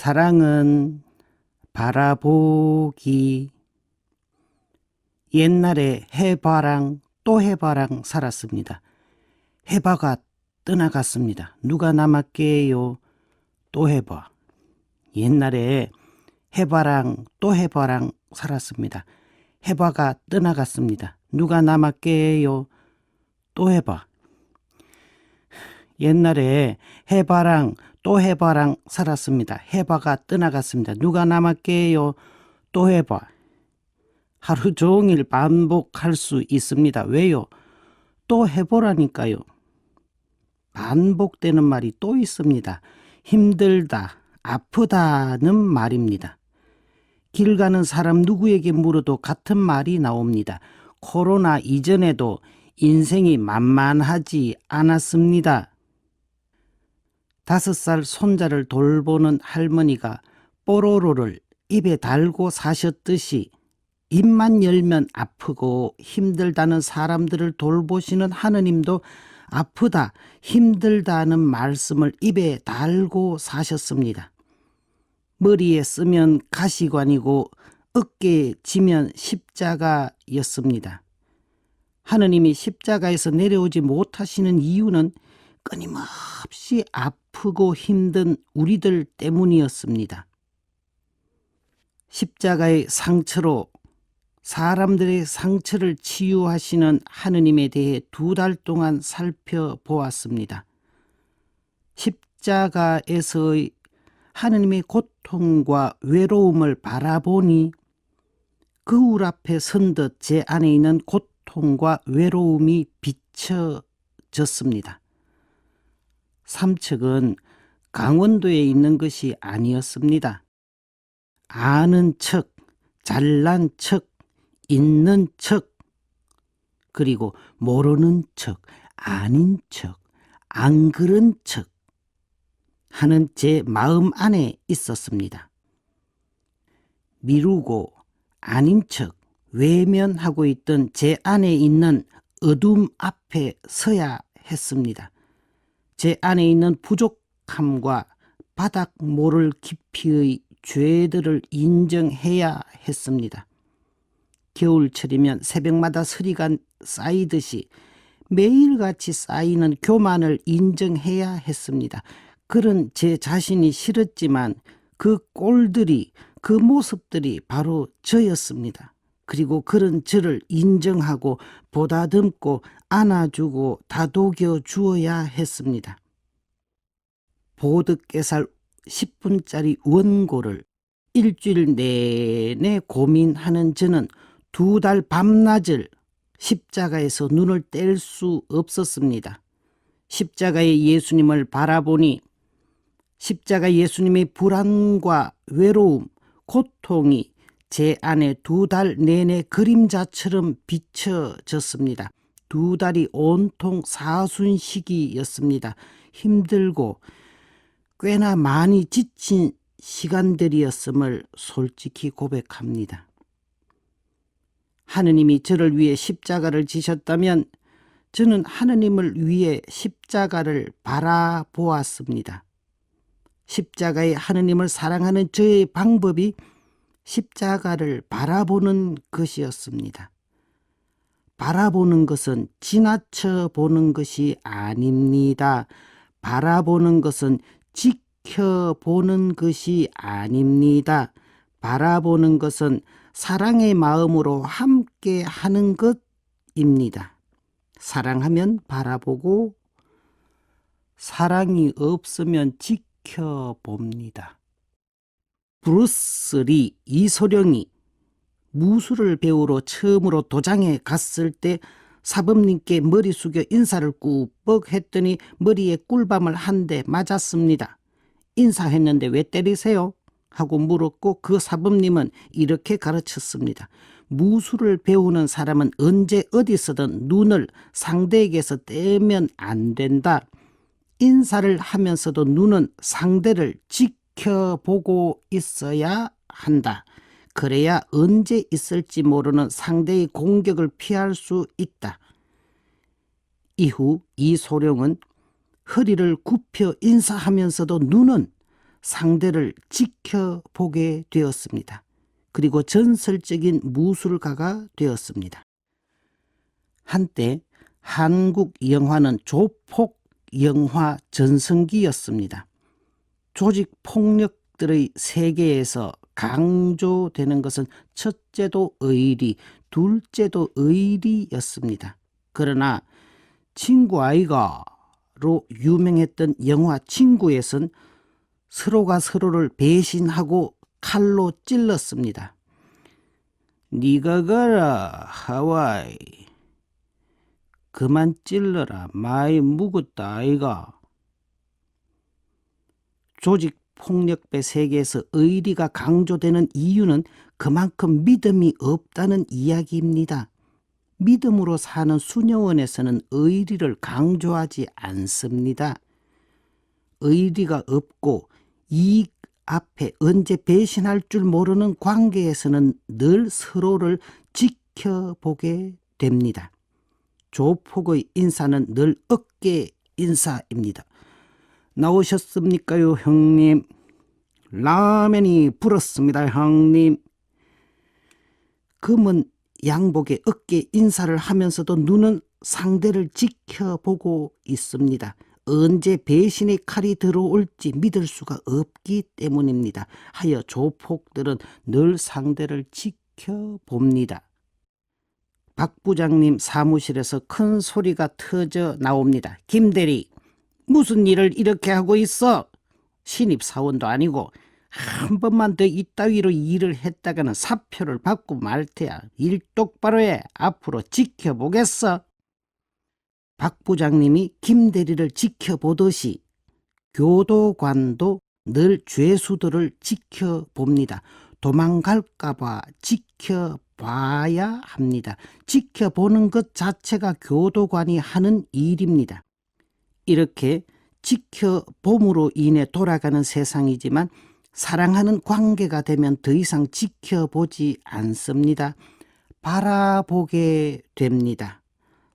사랑은 바라보기. 옛날에 해바랑 또 해바랑 살았습니다. 해바가 떠나갔습니다. 누가 남았게요? 또 해바. 옛날에 해바랑 또 해바랑 살았습니다. 해바가 떠나갔습니다. 누가 남았게요? 또 해바. 옛날에 해바랑 또 해바랑 살았습니다. 해바가 떠나갔습니다. 누가 남았게요? 또 해바. 하루 종일 반복할 수 있습니다. 왜요? 또 해보라니까요. 반복되는 말이 또 있습니다. 힘들다, 아프다는 말입니다. 길 가는 사람 누구에게 물어도 같은 말이 나옵니다. 코로나 이전에도 인생이 만만하지 않았습니다. 5살 손자를 돌보는 할머니가 뽀로로를 입에 달고 사셨듯이 입만 열면 아프고 힘들다는 사람들을 돌보시는 하느님도 아프다, 힘들다는 말씀을 입에 달고 사셨습니다. 머리에 쓰면 가시관이고 어깨에 지면 십자가였습니다. 하느님이 십자가에서 내려오지 못하시는 이유는 끊임없이 아프고 힘든 우리들 때문이었습니다. 십자가의 상처로 사람들의 상처를 치유하시는 하느님에 대해 2달 동안 살펴보았습니다. 십자가에서의 하느님의 고통과 외로움을 바라보니 거울 앞에 선 듯 제 안에 있는 고통과 외로움이 비춰졌습니다. 삼척은 강원도에 있는 것이 아니었습니다. 아는 척, 잘난 척, 있는 척, 그리고 모르는 척, 아닌 척, 안 그런 척 하는 제 마음 안에 있었습니다. 미루고 아닌 척 외면하고 있던 제 안에 있는 어둠 앞에 서야 했습니다. 제 안에 있는 부족함과 바닥 모를 깊이의 죄들을 인정해야 했습니다. 겨울철이면 새벽마다 서리가 쌓이듯이 매일같이 쌓이는 교만을 인정해야 했습니다. 그런 제 자신이 싫었지만 그 꼴들이, 그 모습들이 바로 저였습니다. 그리고 그런 저를 인정하고 보다듬고 안아주고 다독여 주어야 했습니다. 보드깨살 10분짜리 원고를 일주일 내내 고민하는 저는 2달 밤낮을 십자가에서 눈을 뗄 수 없었습니다. 십자가의 예수님을 바라보니 십자가 예수님의 불안과 외로움, 고통이 제 안에 2달 내내 그림자처럼 비춰졌습니다. 2달이 온통 사순시기였습니다. 힘들고 꽤나 많이 지친 시간들이었음을 솔직히 고백합니다. 하느님이 저를 위해 십자가를 지셨다면 저는 하느님을 위해 십자가를 바라보았습니다. 십자가의 하느님을 사랑하는 저의 방법이 십자가를 바라보는 것이었습니다. 바라보는 것은 지나쳐 보는 것이 아닙니다. 바라보는 것은 지켜보는 것이 아닙니다. 바라보는 것은 사랑의 마음으로 함께 하는 것입니다. 사랑하면 바라보고 사랑이 없으면 지켜봅니다. 브루스 리 이소룡이 무술을 배우러 처음으로 도장에 갔을 때 사범님께 머리 숙여 인사를 꾸벅 했더니 머리에 꿀밤을 한 대 맞았습니다. 인사했는데 왜 때리세요? 하고 물었고 그 사범님은 이렇게 가르쳤습니다. 무술을 배우는 사람은 언제 어디서든 눈을 상대에게서 떼면 안 된다. 인사를 하면서도 눈은 상대를 지켜보고 있어야 한다. 그래야 언제 있을지 모르는 상대의 공격을 피할 수 있다. 이후 이소룡은 허리를 굽혀 인사하면서도 눈은 상대를 지켜보게 되었습니다. 그리고 전설적인 무술가가 되었습니다. 한때 한국 영화는 조폭 영화 전성기였습니다. 조직 폭력들의 세계에서 강조되는 것은 첫째도 의리, 둘째도 의리였습니다. 그러나 친구 아이가로 유명했던 영화 친구에선 서로가 서로를 배신하고 칼로 찔렀습니다. 네가 가라 하와이. 그만 찔러라 많이 묵었다 아이가. 조직 폭력배 세계에서 의리가 강조되는 이유는 그만큼 믿음이 없다는 이야기입니다. 믿음으로 사는 수녀원에서는 의리를 강조하지 않습니다. 의리가 없고 이익 앞에 언제 배신할 줄 모르는 관계에서는 늘 서로를 지켜보게 됩니다. 조폭의 인사는 늘 어깨 인사입니다. 나오셨습니까요, 형님? 라면이 불었습니다, 형님. 검은 양복에 어깨 인사를 하면서도 눈은 상대를 지켜보고 있습니다. 언제 배신의 칼이 들어올지 믿을 수가 없기 때문입니다. 하여 조폭들은 늘 상대를 지켜봅니다. 박 부장님 사무실에서 큰 소리가 터져 나옵니다. 김대리, 무슨 일을 이렇게 하고 있어? 신입사원도 아니고 한 번만 더 이따위로 일을 했다가는 사표를 받고 말 테야. 일 똑바로 해. 앞으로 지켜보겠어. 박 부장님이 김대리를 지켜보듯이 교도관도 늘 죄수들을 지켜봅니다. 도망갈까봐 지켜봐야 합니다. 지켜보는 것 자체가 교도관이 하는 일입니다. 이렇게 지켜봄으로 인해 돌아가는 세상이지만 사랑하는 관계가 되면 더 이상 지켜보지 않습니다. 바라보게 됩니다.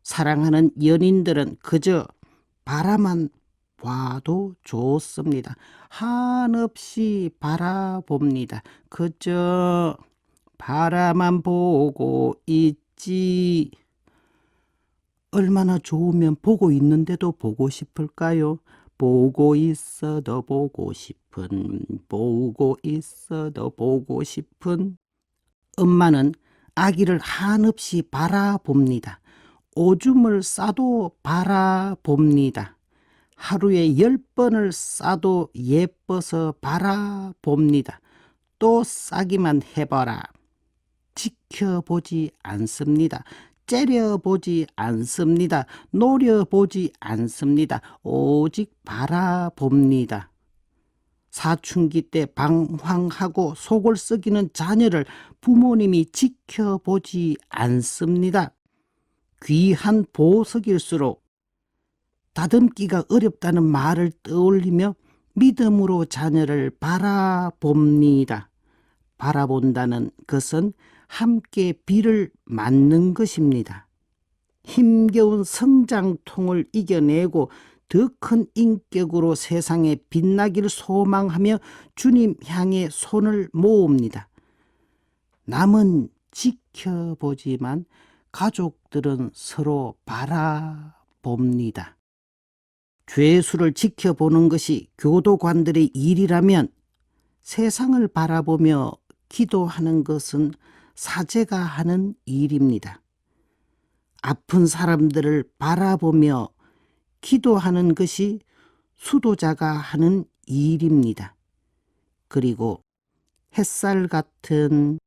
사랑하는 연인들은 그저 바라만 봐도 좋습니다. 한없이 바라봅니다. 그저 바라만 보고 있지. 얼마나 좋으면 보고 있는데도 보고 싶을까요? 보고 있어도 보고 싶은, 보고 있어도 보고 싶은. 엄마는 아기를 한없이 바라봅니다. 오줌을 싸도 바라봅니다. 하루에 10번을 싸도 예뻐서 바라봅니다. 또 싸기만 해봐라. 지켜보지 않습니다. 째려보지 않습니다. 노려보지 않습니다. 오직 바라봅니다. 사춘기 때 방황하고 속을 썩이는 자녀를 부모님이 지켜보지 않습니다. 귀한 보석일수록 다듬기가 어렵다는 말을 떠올리며 믿음으로 자녀를 바라봅니다. 바라본다는 것은 함께 비를 맞는 것입니다. 힘겨운 성장통을 이겨내고 더 큰 인격으로 세상에 빛나기를 소망하며 주님 향해 손을 모읍니다. 남은 지켜보지만 가족들은 서로 바라봅니다. 죄수를 지켜보는 것이 교도관들의 일이라면 세상을 바라보며 기도하는 것은 사제가 하는 일입니다. 아픈 사람들을 바라보며 기도하는 것이 수도자가 하는 일입니다. 그리고 햇살 같은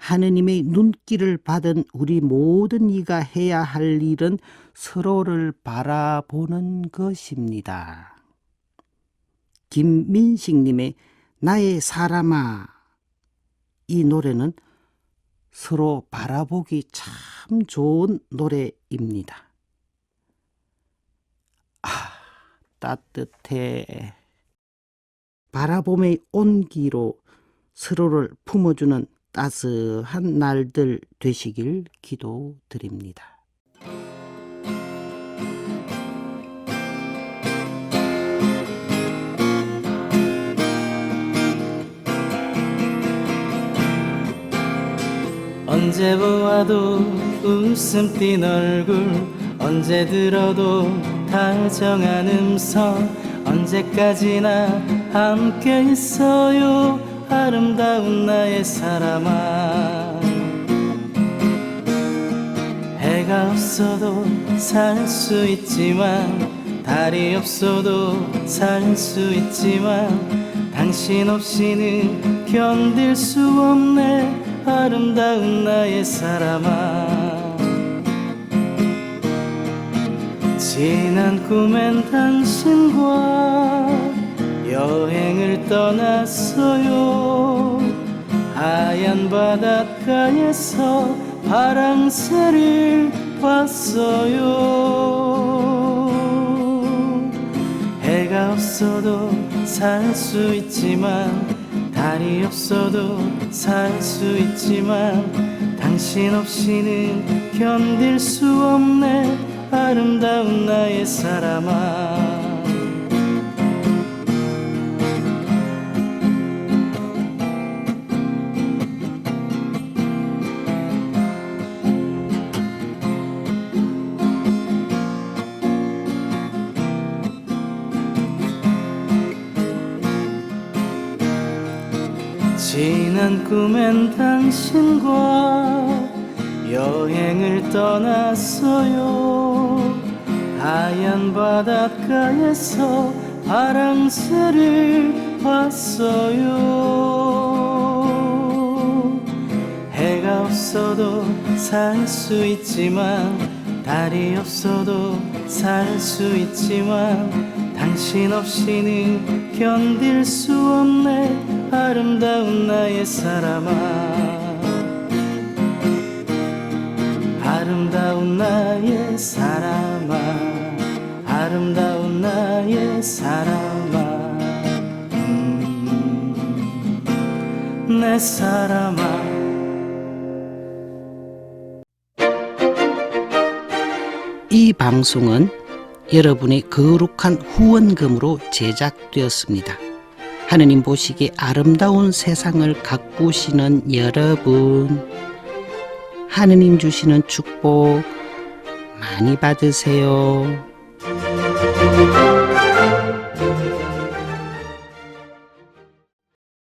하느님의 눈길을 받은 우리 모든 이가 해야 할 일은 서로를 바라보는 것입니다. 김민식님의 나의 사람아, 이 노래는 서로 바라보기 참 좋은 노래입니다. 따뜻해. 바라봄의 온기로 서로를 품어주는 따스한 날들 되시길 기도드립니다. 언제 보아도 웃음 띤 얼굴, 언제 들어도 다정한 음성, 언제까지나 함께 있어요 아름다운 나의 사람아. 해가 없어도 살 수 있지만, 달이 없어도 살 수 있지만, 당신 없이는 견딜 수 없네 아름다운 나의 사람아. 지난 꿈엔 당신과 여행을 떠났어요. 하얀 바닷가에서 파랑새를 봤어요. 해가 없어도 살 수 있지만, 달이 없어도 살 수 있지만, 당신 없이는 견딜 수 없네 아름다운 나의 사람아. 지난 꿈엔 당신과 여행을 떠났어요. 하얀 바닷가에서 파랑새를 봤어요. 해가 없어도 살 수 있지만, 달이 없어도 살 수 있지만, 당신 없이는 견딜 수 없네 아름다운 나의 사람아. 아름다운 나의 사람아. 아름다운 나의 사람아. 내 사람아. 이 방송은 여러분의 거룩한 후원금으로 제작되었습니다. 하느님 보시기에 아름다운 세상을 가꾸시는 여러분, 하느님 주시는 축복 많이 받으세요.